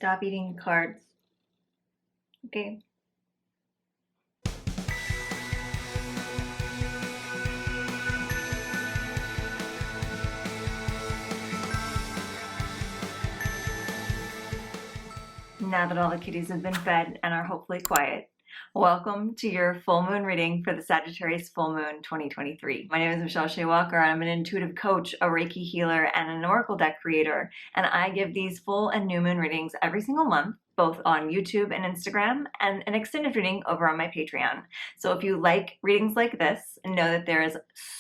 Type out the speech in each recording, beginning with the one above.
stop eating cards. Okay. Now that all the kitties have been fed and are hopefully quiet, welcome to your full moon reading for the Sagittarius full moon 2023. My name is Shea. I'm an intuitive coach, a Reiki healer, and an oracle deck creator, and I give these full and new moon readings every single month, both on YouTube and Instagram, and an extended reading over on my Patreon. So if you like readings like this, know that there is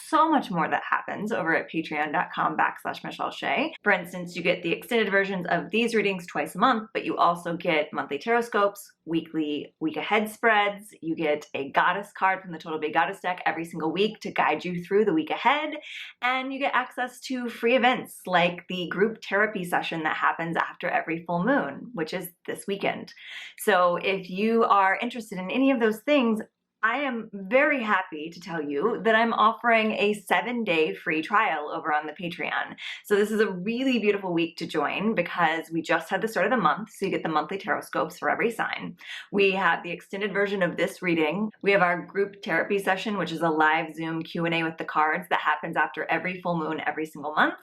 so much more that happens over at patreon.com/MichelleShea. For instance, you get the extended versions of these readings twice a month, but you also get monthly tarot scopes, weekly week ahead spreads. You get a goddess card from the Total Big Goddess deck every single week to guide you through the week ahead. And you get access to free events like the group therapy session that happens after every full moon, which is this weekend. So if you are interested in any of those things, I am very happy to tell you that I'm offering a 7-day free trial over on the Patreon. So this is a really beautiful week to join because we just had the start of the month, so you get the monthly tarot scopes for every sign. We have the extended version of this reading. We have our group therapy session, which is a live Zoom Q&A with the cards that happens after every full moon every single month.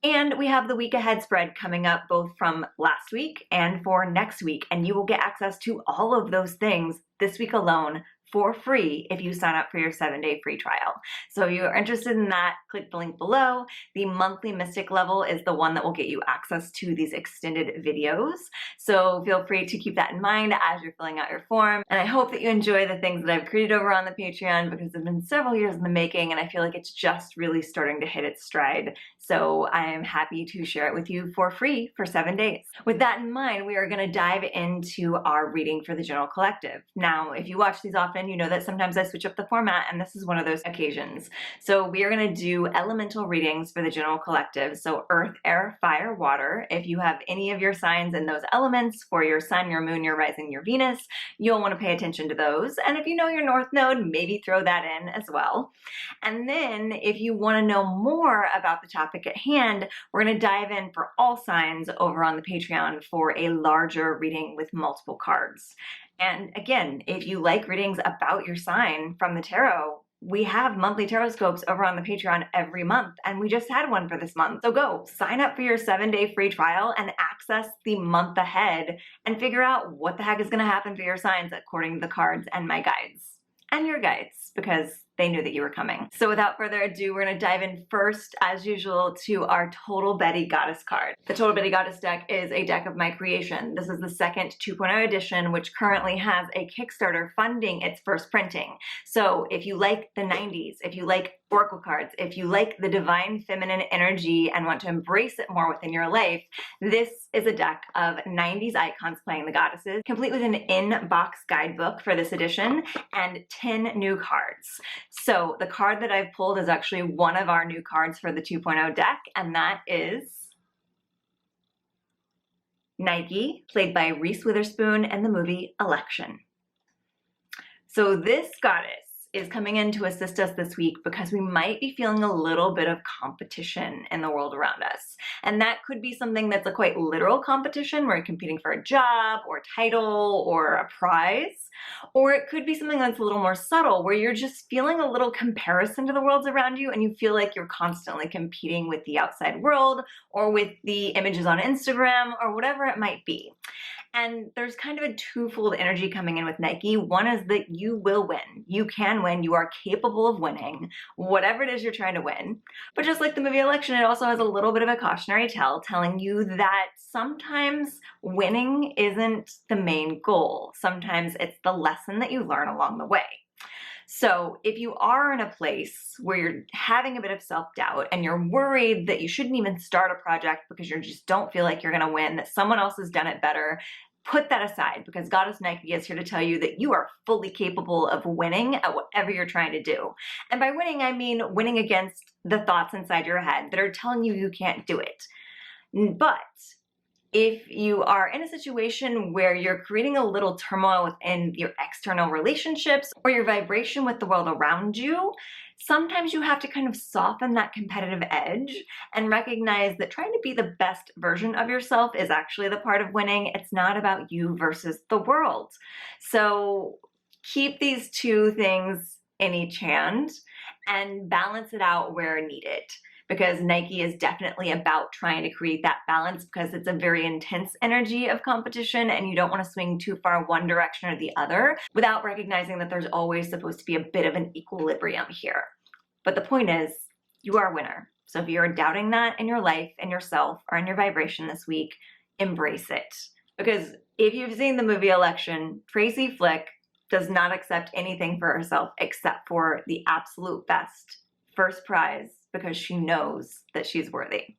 And we have the week ahead spread coming up both from last week and for next week. And you will get access to all of those things this week alone for free if you sign up for your 7-day free trial. So if you're interested in that, click the link below. The monthly Mystic level is the one that will get you access to these extended videos. So feel free to keep that in mind as you're filling out your form. And I hope that you enjoy the things that I've created over on the Patreon because they've been several years in the making and I feel like it's just really starting to hit its stride. So I am happy to share it with you for free for 7 days. With that in mind, we are going to dive into our reading for the general collective. Now, if you watch these often, you know that sometimes I switch up the format and this is one of those occasions. So we are going to do elemental readings for the general collective. So earth, air, fire, water. If you have any of your signs in those elements for your sun, your moon, your rising, your Venus, you'll want to pay attention to those. And if you know your north node, maybe throw that in as well. And then if you want to know more about the topic at hand, we're going to dive in for all signs over on the Patreon for a larger reading with multiple cards. And again, if you like readings about your sign from the tarot, we have monthly tarot scopes over on the Patreon every month, and we just had one for this month. So go sign up for your 7-day free trial and access the month ahead and figure out what the heck is going to happen for your signs according to the cards and my guides and your guides, because they knew that you were coming. So without further ado, we're going to dive in first, as usual, to our Total Betty Goddess card. The Total Betty Goddess deck is a deck of my creation. This is the second 2.0 edition, which currently has a Kickstarter funding its first printing. So if you like the 90s, if you like oracle cards, if you like the divine feminine energy and want to embrace it more within your life, this is a deck of 90s icons playing the goddesses, complete with an in-box guidebook for this edition and 10 new cards. So the card that I've pulled is actually one of our new cards for the 2.0 deck, and that is Nike, played by Reese Witherspoon in the movie Election. So this goddess is coming in to assist us this week because we might be feeling a little bit of competition in the world around us. And that could be something that's a quite literal competition where you're competing for a job or a title or a prize. Or it could be something that's a little more subtle where you're just feeling a little comparison to the worlds around you and you feel like you're constantly competing with the outside world or with the images on Instagram or whatever it might be. And there's kind of a twofold energy coming in with Nike. One is that you will win. You can win. You are capable of winning whatever it is you're trying to win. But just like the movie Election, it also has a little bit of a cautionary tale telling you that sometimes winning isn't the main goal. Sometimes it's the lesson that you learn along the way. So if you are in a place where you're having a bit of self-doubt and you're worried that you shouldn't even start a project because you just don't feel like you're going to win, that someone else has done it better, put that aside because Goddess Nike is here to tell you that you are fully capable of winning at whatever you're trying to do. And by winning, I mean winning against the thoughts inside your head that are telling you you can't do it. But If you are in a situation where you're creating a little turmoil within your external relationships or your vibration with the world around you, sometimes you have to kind of soften that competitive edge and recognize that trying to be the best version of yourself is actually the part of winning. It's not about you versus the world. So keep these two things in each hand and balance it out where needed. Because Nike is definitely about trying to create that balance, because it's a very intense energy of competition and you don't want to swing too far one direction or the other without recognizing that there's always supposed to be a bit of an equilibrium here. But the point is, you are a winner. So if you're doubting that in your life, in yourself, or in your vibration this week, embrace it. Because if you've seen the movie Election, Tracy Flick does not accept anything for herself except for the absolute best first prize, because she knows that she's worthy.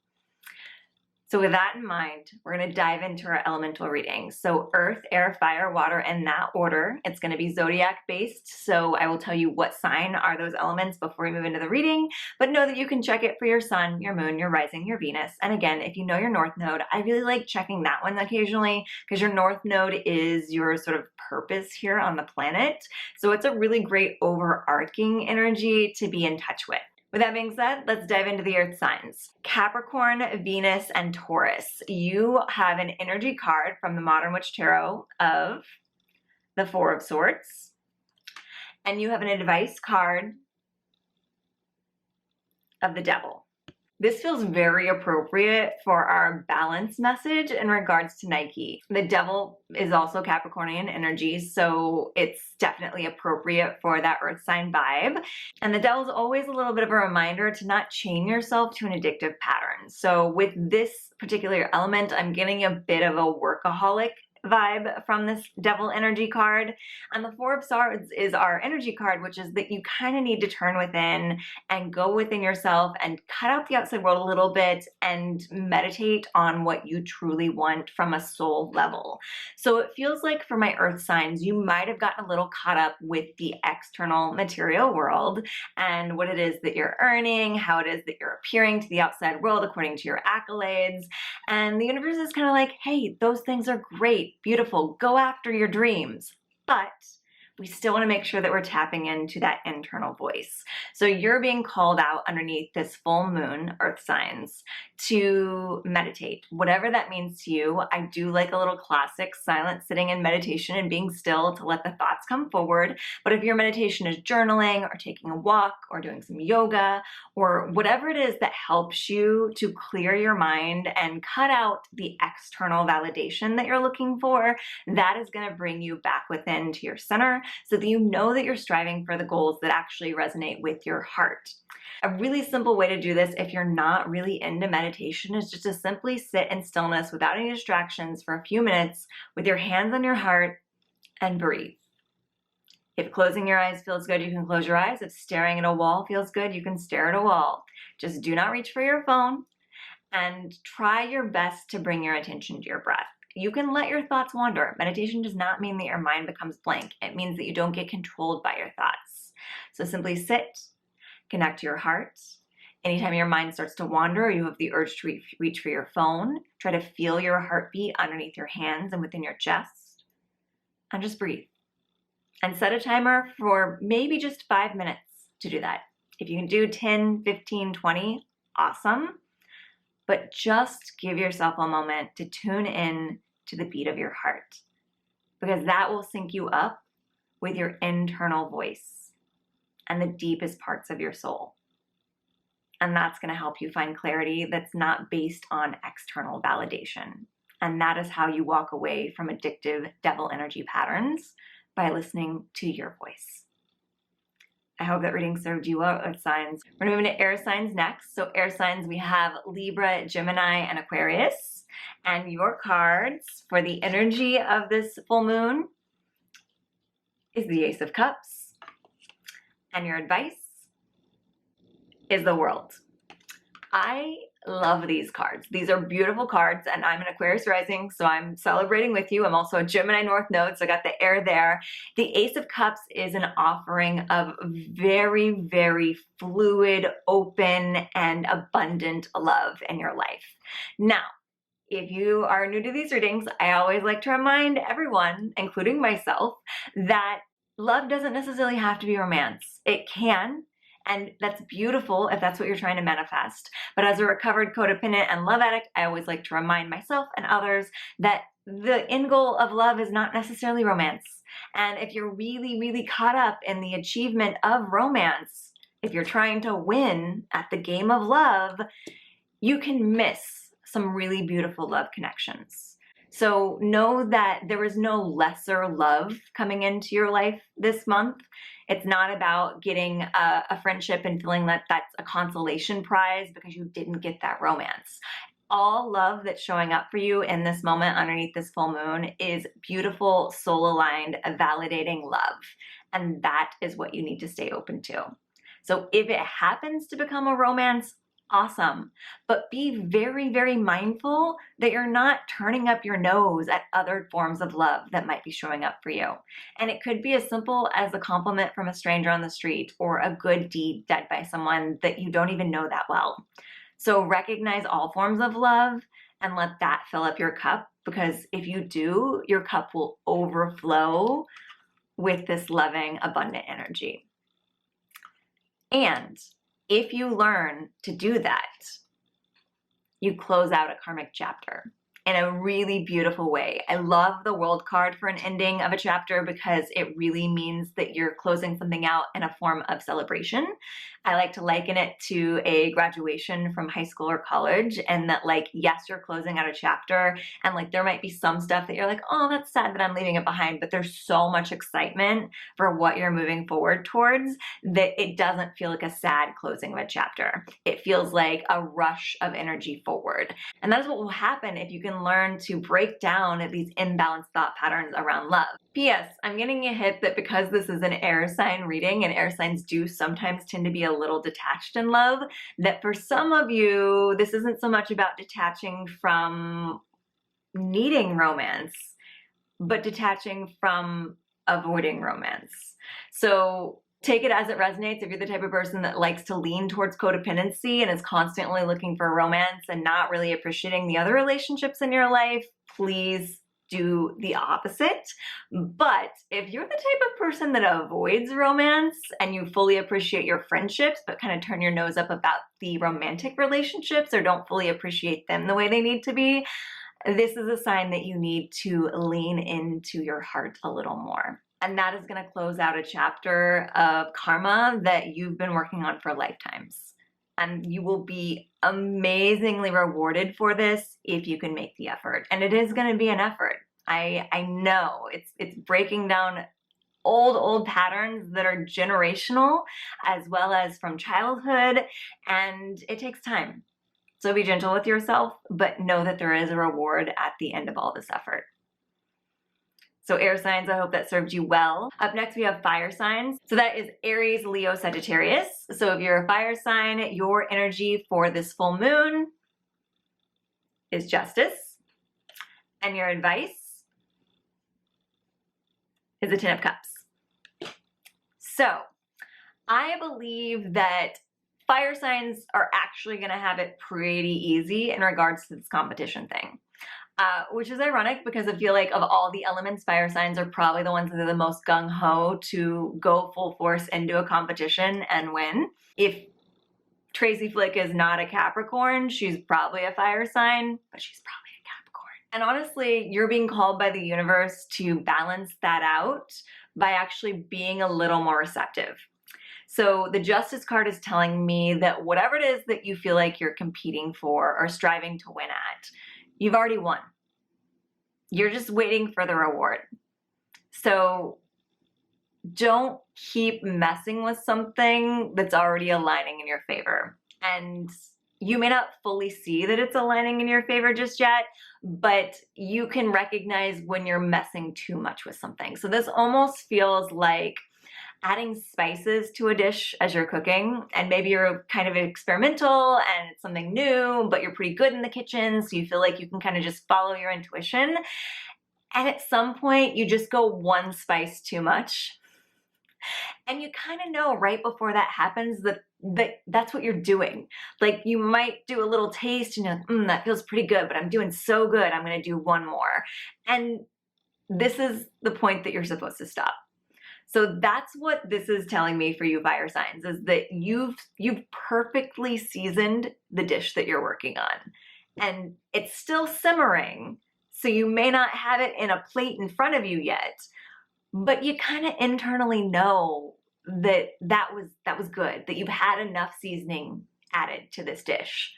So with that in mind, we're going to dive into our elemental readings. So earth, air, fire, water, in that order. It's going to be zodiac based. So I will tell you what sign are those elements before we move into the reading, but know that you can check it for your sun, your moon, your rising, your Venus. And again, if you know your north node, I really like checking that one occasionally, because your north node is your sort of purpose here on the planet. So it's a really great overarching energy to be in touch with. With that being said, let's dive into the earth signs. Capricorn, Venus, and Taurus. You have an energy card from the Modern Witch Tarot of the Four of Swords. And you have an advice card of the Devil. This feels very appropriate for our balance message in regards to Nike. The Devil is also Capricornian energy, so it's definitely appropriate for that earth sign vibe. And the Devil is always a little bit of a reminder to not chain yourself to an addictive pattern. So with this particular element, I'm getting a bit of a workaholic vibe from this Devil energy card. And the Four of Swords is our energy card, which is that you kind of need to turn within and go within yourself and cut out the outside world a little bit and meditate on what you truly want from a soul level. So it feels like for my earth signs, you might have gotten a little caught up with the external material world and what it is that you're earning, how it is that you're appearing to the outside world according to your accolades. And the universe is kind of like, hey, those things are great. Beautiful, go after your dreams, but we still want to make sure that we're tapping into that internal voice. So you're being called out underneath this full moon, earth signs, to meditate, whatever that means to you. I do like a little classic silent sitting in meditation and being still to let the thoughts come forward. But if your meditation is journaling or taking a walk or doing some yoga or whatever it is that helps you to clear your mind and cut out the external validation that you're looking for, that is going to bring you back within to your center, so that you know that you're striving for the goals that actually resonate with your heart. A really simple way to do this, if you're not really into meditation, is just to simply sit in stillness without any distractions for a few minutes with your hands on your heart and breathe. If closing your eyes feels good, you can close your eyes. If staring at a wall feels good, you can stare at a wall. Just do not reach for your phone and try your best to bring your attention to your breath. You can let your thoughts wander. Meditation does not mean that your mind becomes blank. It means that you don't get controlled by your thoughts. So simply sit, connect to your heart. Anytime your mind starts to wander or you have the urge to reach for your phone, try to feel your heartbeat underneath your hands and within your chest. And just breathe. And set a timer for maybe just 5 minutes to do that. If you can do 10, 15, 20, awesome. But just give yourself a moment to tune in to the beat of your heart, because that will sync you up with your internal voice and the deepest parts of your soul. And that's going to help you find clarity that's not based on external validation. And that is how you walk away from addictive devil energy patterns, by listening to your voice. I hope that reading served you well, earth signs. We're moving to air signs next. So air signs, we have Libra, Gemini, and Aquarius. And your cards for the energy of this full moon is the Ace of Cups. And your advice is the World. I love these cards. These are beautiful cards, and I'm an Aquarius rising, so I'm celebrating with you. I'm also a Gemini North Node, so I got the air there. The Ace of Cups is an offering of very, very fluid, open, and abundant love in your life. Now, if you are new to these readings, I always like to remind everyone, including myself, that love doesn't necessarily have to be romance. It can, and that's beautiful if that's what you're trying to manifest. But as a recovered codependent and love addict, I always like to remind myself and others that the end goal of love is not necessarily romance. And if you're really, really caught up in the achievement of romance, if you're trying to win at the game of love, you can miss some really beautiful love connections. So know that there is no lesser love coming into your life this month. It's not about getting a friendship and feeling that that's a consolation prize because you didn't get that romance. All love that's showing up for you in this moment underneath this full moon is beautiful, soul-aligned, validating love. And that is what you need to stay open to. So if it happens to become a romance, awesome. But be very, very mindful that you're not turning up your nose at other forms of love that might be showing up for you. And it could be as simple as a compliment from a stranger on the street or a good deed done by someone that you don't even know that well. So recognize all forms of love and let that fill up your cup, because if you do, your cup will overflow with this loving, abundant energy. And if you learn to do that, you close out a karmic chapter in a really beautiful way. I love the World card for an ending of a chapter because it really means that you're closing something out in a form of celebration. I like to liken it to a graduation from high school or college, and that, like, yes, you're closing out a chapter, and like there might be some stuff that you're like, oh, that's sad that I'm leaving it behind, but there's so much excitement for what you're moving forward towards that it doesn't feel like a sad closing of a chapter. It feels like a rush of energy forward. And that is what will happen if you can learn to break down these imbalanced thought patterns around love. P.S. I'm getting a hit that because this is an air sign reading, and air signs do sometimes tend to be a little detached in love, that for some of you, this isn't so much about detaching from needing romance, but detaching from avoiding romance. So take it as it resonates. If you're the type of person that likes to lean towards codependency and is constantly looking for romance and not really appreciating the other relationships in your life, please do the opposite. But if you're the type of person that avoids romance and you fully appreciate your friendships, but kind of turn your nose up about the romantic relationships or don't fully appreciate them the way they need to be, this is a sign that you need to lean into your heart a little more. And that is going to close out a chapter of karma that you've been working on for lifetimes. And you will be amazingly rewarded for this if you can make the effort. And it is going to be an effort. I know it's breaking down old patterns that are generational as well as from childhood, and it takes time. So be gentle with yourself, but know that there is a reward at the end of all this effort. So air signs, I hope that served you well. Up next, we have fire signs. So that is Aries, Leo, Sagittarius. So if you're a fire sign, your energy for this full moon is justice. And your advice is the Ten of Cups. So I believe that fire signs are actually going to have it pretty easy in regards to this competition thing. Which is ironic because I feel like of all the elements, fire signs are probably the ones that are the most gung-ho to go full force into a competition and win. If Tracy Flick is not a Capricorn, she's probably a fire sign, but she's probably a Capricorn. And honestly, you're being called by the universe to balance that out by actually being a little more receptive. So the Justice card is telling me that whatever it is that you feel like you're competing for or striving to win at, you've already won. You're just waiting for the reward. So don't keep messing with something that's already aligning in your favor. And you may not fully see that it's aligning in your favor just yet, but you can recognize when you're messing too much with something. So this almost feels like adding spices to a dish as you're cooking, and maybe you're kind of experimental and it's something new, but you're pretty good in the kitchen, so you feel like you can kind of just follow your intuition. And at some point, you just go one spice too much, And you kind of know right before that happens that's what you're doing. Like you might do a little taste and you're like, that feels pretty good, but I'm doing so good, I'm going to do one more. And this is the point that you're supposed to stop. So that's what this is telling me for you fire signs, is that you've perfectly seasoned the dish that you're working on. And it's still simmering, so you may not have it in a plate in front of you yet, but you kind of internally know that was good, that you've had enough seasoning added to this dish.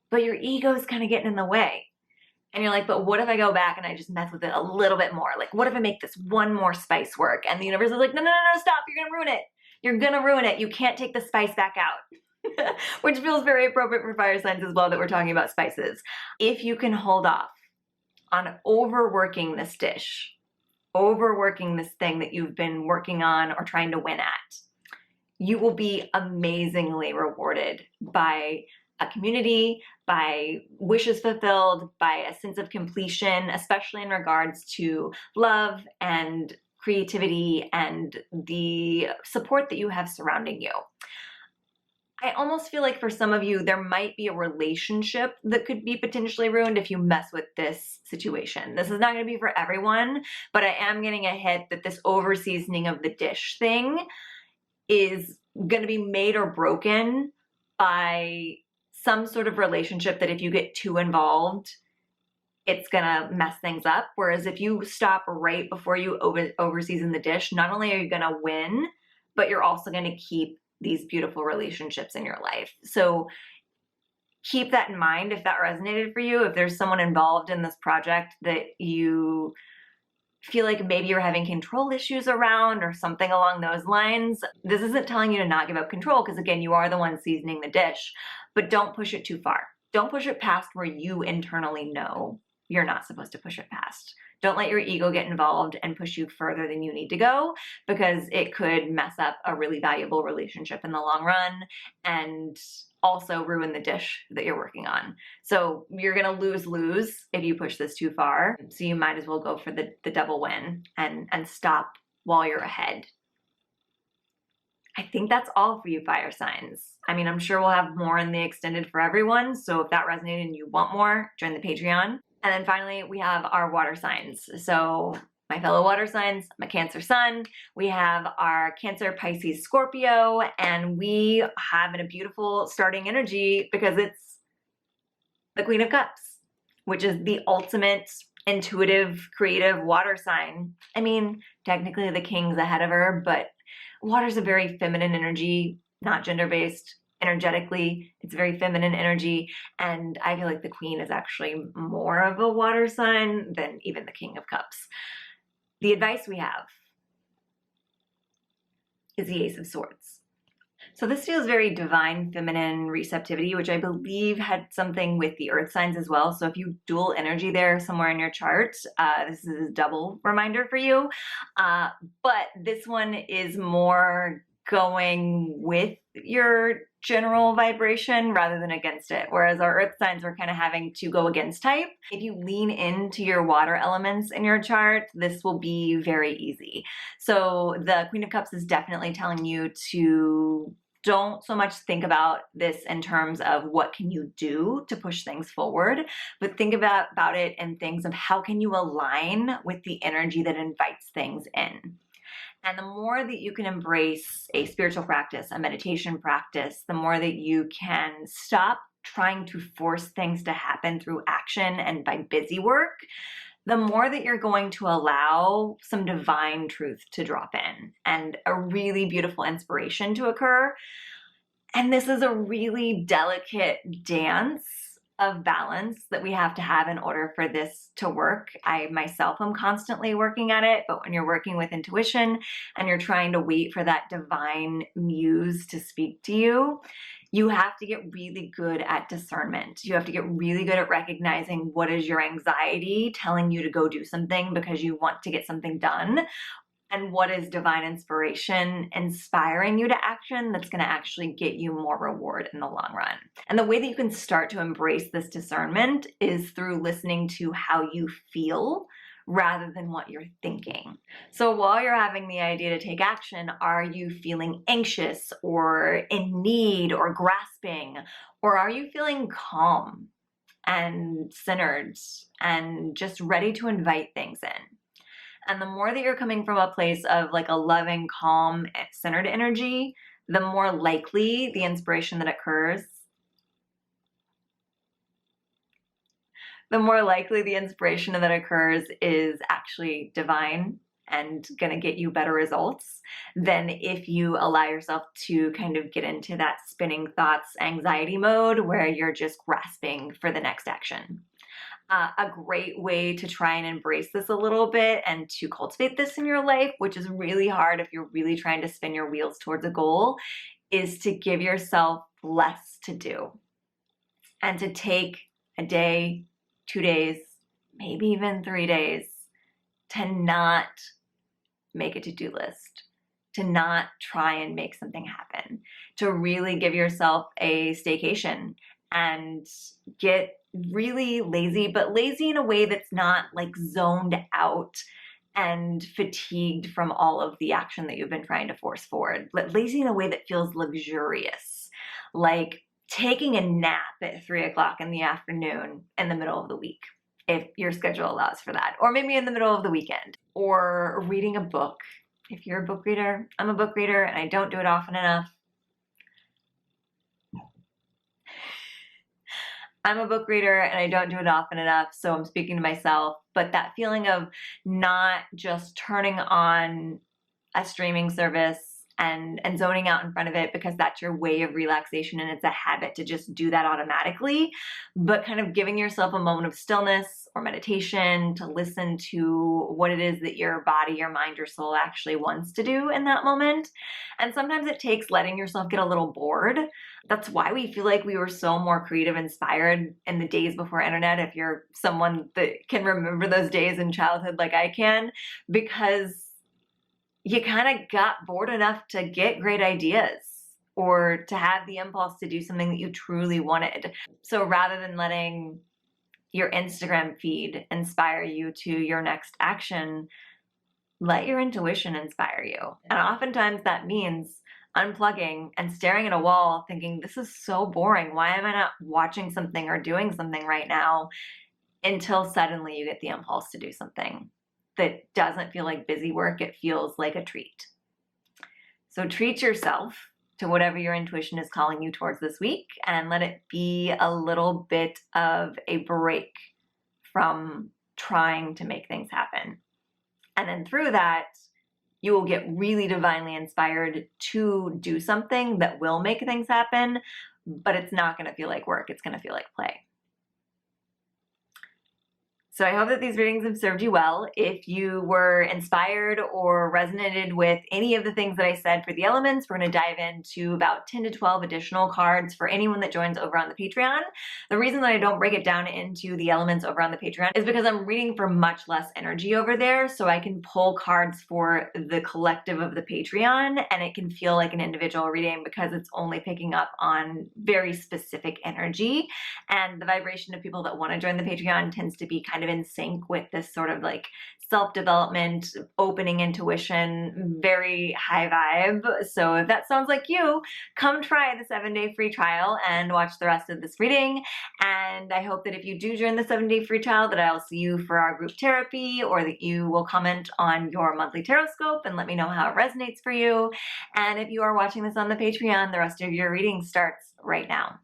But your ego is kind of getting in the way. And you're like, but what if I go back and I just mess with it a little bit more? Like, what if I make this one more spice work? And the universe is like, no, stop. You're going to ruin it. You're going to ruin it. You can't take the spice back out. Which feels very appropriate for fire signs as well, that we're talking about spices. If you can hold off on overworking this dish, overworking this thing that you've been working on or trying to win at, you will be amazingly rewarded by a community, by wishes fulfilled, by a sense of completion, especially in regards to love and creativity and the support that you have surrounding you. I almost feel like for some of you, there might be a relationship that could be potentially ruined if you mess with this situation. This is not going to be for everyone, but I am getting a hit that this over seasoning of the dish thing is going to be made or broken by some sort of relationship that if you get too involved, it's going to mess things up. Whereas if you stop right before you over season the dish, not only are you going to win, but you're also going to keep these beautiful relationships in your life. So keep that in mind if that resonated for you. If there's someone involved in this project that you feel like maybe you're having control issues around or something along those lines, this isn't telling you to not give up control, because again, you are the one seasoning the dish, but don't push it too far. Don't push it past where you internally know you're not supposed to push it past. Don't let your ego get involved and push you further than you need to go, because it could mess up a really valuable relationship in the long run and also ruin the dish that you're working on. So you're going to lose if you push this too far. So you might as well go for the double win and stop while you're ahead. I think that's all for you fire signs. I mean, I'm sure we'll have more in the extended for everyone. So if that resonated and you want more, join the Patreon. And then finally, we have our water signs. So my fellow water signs, I'm a Cancer sun. We have our Cancer, Pisces, Scorpio, and we have a beautiful starting energy because it's the Queen of Cups, which is the ultimate intuitive, creative water sign. I mean, technically the King's ahead of her, but water's a very feminine energy, not gender-based. Energetically, it's very feminine energy, and I feel like the Queen is actually more of a water sign than even the King of Cups. The advice we have is the Ace of Swords. So this feels very divine feminine receptivity, which I believe had something with the earth signs as well. So if you dual energy there somewhere in your chart, this is a double reminder for you. But this one is more going with your general vibration rather than against it. Whereas our earth signs were kind of having to go against type. If you lean into your water elements in your chart, this will be very easy. So the Queen of Cups is definitely telling you to don't so much think about this in terms of what can you do to push things forward, but think about it in things of how can you align with the energy that invites things in. And the more that you can embrace a spiritual practice, a meditation practice, the more that you can stop trying to force things to happen through action and by busy work, the more that you're going to allow some divine truth to drop in and a really beautiful inspiration to occur. And this is a really delicate dance of balance that we have to have in order for this to work. I myself am constantly working at it, but when you're working with intuition and you're trying to wait for that divine muse to speak to you, you have to get really good at discernment. You have to get really good at recognizing what is your anxiety telling you to go do something because you want to get something done, and what is divine inspiration inspiring you to action that's going to actually get you more reward in the long run. And the way that you can start to embrace this discernment is through listening to how you feel rather than what you're thinking. So while you're having the idea to take action, are you feeling anxious or in need or grasping? Or are you feeling calm and centered and just ready to invite things in? And the more that you're coming from a place of like a loving, calm, centered energy, the more likely the inspiration that occurs, is actually divine and gonna get you better results than if you allow yourself to kind of get into that spinning thoughts, anxiety mode where you're just grasping for the next action. A great way to try and embrace this a little bit and to cultivate this in your life, which is really hard if you're really trying to spin your wheels towards a goal, is to give yourself less to do and to take a day, 2 days, maybe even 3 days to not make a to-do list, to not try and make something happen, to really give yourself a staycation and get really lazy, but lazy in a way that's not like zoned out and fatigued from all of the action that you've been trying to force forward. But lazy in a way that feels luxurious, like taking a nap at 3 o'clock in the afternoon in the middle of the week, if your schedule allows for that, or maybe in the middle of the weekend, or reading a book. If you're a book reader, I'm a book reader and I don't do it often enough. I'm a book reader and I don't do it often enough, so I'm speaking to myself, but that feeling of not just turning on a streaming service and zoning out in front of it because that's your way of relaxation and it's a habit to just do that automatically, but kind of giving yourself a moment of stillness or meditation to listen to what it is that your body, your mind, your soul actually wants to do in that moment. And sometimes it takes letting yourself get a little bored. That's why we feel like we were so more creative, inspired in the days before internet, if you're someone that can remember those days in childhood like I can, because you kind of got bored enough to get great ideas or to have the impulse to do something that you truly wanted. So rather than letting your Instagram feed inspire you to your next action, let your intuition inspire you. And oftentimes that means unplugging and staring at a wall thinking, this is so boring. Why am I not watching something or doing something right now? Until suddenly you get the impulse to do something that doesn't feel like busy work. It feels like a treat. So treat yourself to whatever your intuition is calling you towards this week and let it be a little bit of a break from trying to make things happen. And then through that, you will get really divinely inspired to do something that will make things happen, but it's not going to feel like work. It's going to feel like play. So I hope that these readings have served you well. If you were inspired or resonated with any of the things that I said for the elements, we're going to dive into about 10 to 12 additional cards for anyone that joins over on the Patreon. The reason that I don't break it down into the elements over on the Patreon is because I'm reading for much less energy over there, so I can pull cards for the collective of the Patreon, and it can feel like an individual reading because it's only picking up on very specific energy. And the vibration of people that want to join the Patreon tends to be kind of in sync with this sort of like self-development, opening intuition, very high vibe. So if that sounds like you, come try the 7-day free trial and watch the rest of this reading. And I hope that if you do join the 7-day free trial, that I'll see you for our group therapy, or that you will comment on your monthly tarot scope and let me know how it resonates for you. And if you are watching this on the Patreon, the rest of your reading starts right now.